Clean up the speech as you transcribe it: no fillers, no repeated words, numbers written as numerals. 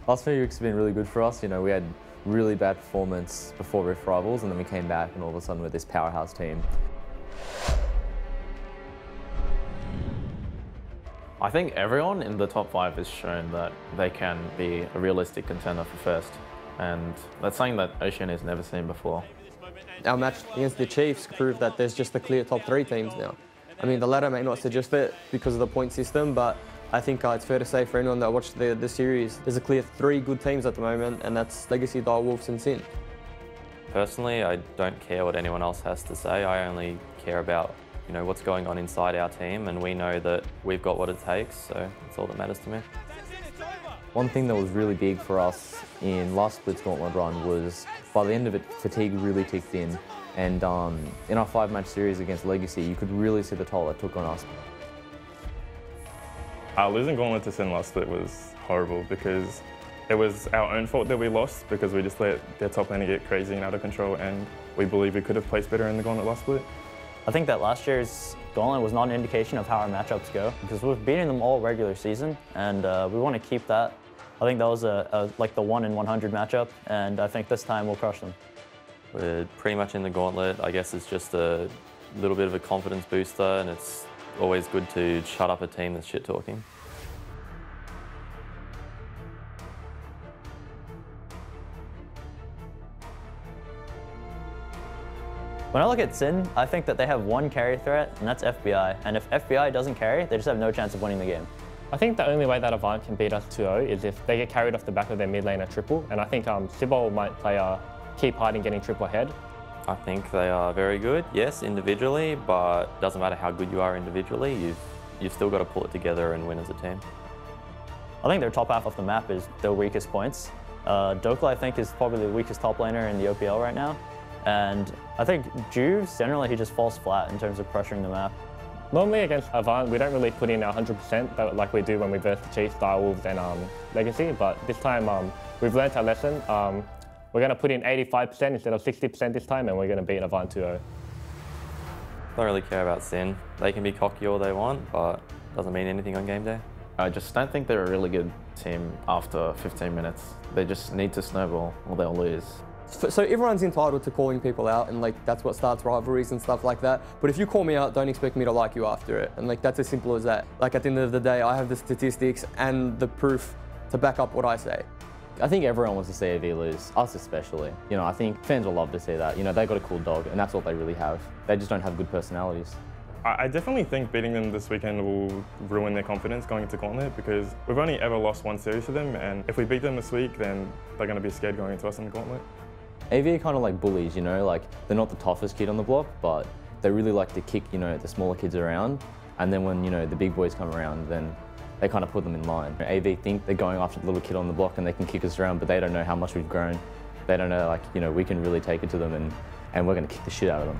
Last few weeks have been really good for us. You know, we had really bad performance before Rift Rivals, and then we came back and all of a sudden we're this powerhouse team. I think everyone in the top 5 has shown that they can be a realistic contender for first. And that's something that Ocean has never seen before. Our match against the Chiefs proved that there's just the clear top 3 teams now. I mean, the ladder may not suggest it because of the point system, but I think it's fair to say for anyone that watched the series, there's a clear 3 good teams at the moment, and that's Legacy, Direwolves and Sin. Personally, I don't care what anyone else has to say. I only care about, you know, what's going on inside our team, and we know that we've got what it takes, so that's all that matters to me. One thing that was really big for us in last split's gauntlet run was, by the end of it, fatigue really kicked in. And in our 5-match series against Legacy, you could really see the toll it took on us. Losing gauntlet to Sin last split was horrible because it was our own fault that we lost because we just let their top laner get crazy and out of control, and we believe we could have placed better in the gauntlet last split. I think that last year's gauntlet was not an indication of how our matchups go because we've beaten them all regular season, and we want to keep that. I think that was like the 1 in 100 matchup, and I think this time we'll crush them. We're pretty much in the gauntlet. I guess it's just a little bit of a confidence booster, and it's always good to shut up a team that's shit talking. When I look at Sin, I think that they have one carry threat, and that's FBI. And if FBI doesn't carry, they just have no chance of winning the game. I think the only way that AVANT can beat us 2-0 is if they get carried off the back of their mid laner triple, and I think Sibol might play a key part in getting triple ahead. I think they are very good, yes, individually, but it doesn't matter how good you are individually, you've still got to pull it together and win as a team. I think their top half of the map is their weakest points. Dokla, I think, is probably the weakest top laner in the OPL right now. And I think Juves, generally, he just falls flat in terms of pressuring the map. Normally against AVANT, we don't really put in our 100% like we do when we verse the Chiefs, Direwolves and Legacy, but this time we've learnt our lesson. We're going to put in 85% instead of 60% this time, and we're going to beat AVANT 2-0. Don't really care about Sin. They can be cocky all they want, but doesn't mean anything on game day. I just don't think they're a really good team after 15 minutes. They just need to snowball or they'll lose. So everyone's entitled to calling people out, and like that's what starts rivalries and stuff like that. But if you call me out, don't expect me to like you after it. And like that's as simple as that. Like at the end of the day, I have the statistics and the proof to back up what I say. I think everyone wants to see AV lose, us especially. You know, I think fans will love to see that. You know, they've got a cool dog, and that's what they really have. They just don't have good personalities. I definitely think beating them this weekend will ruin their confidence going into Gauntlet because we've only ever lost 1 series to them, and if we beat them this week, then they're going to be scared going into us in the Gauntlet. AV are kind of like bullies, you know, like they're not the toughest kid on the block, but they really like to kick, you know, the smaller kids around. And then when, you know, the big boys come around, then they kind of put them in line. AV think they're going after the little kid on the block and they can kick us around, but they don't know how much we've grown. They don't know, like, you know, we can really take it to them and we're going to kick the shit out of them.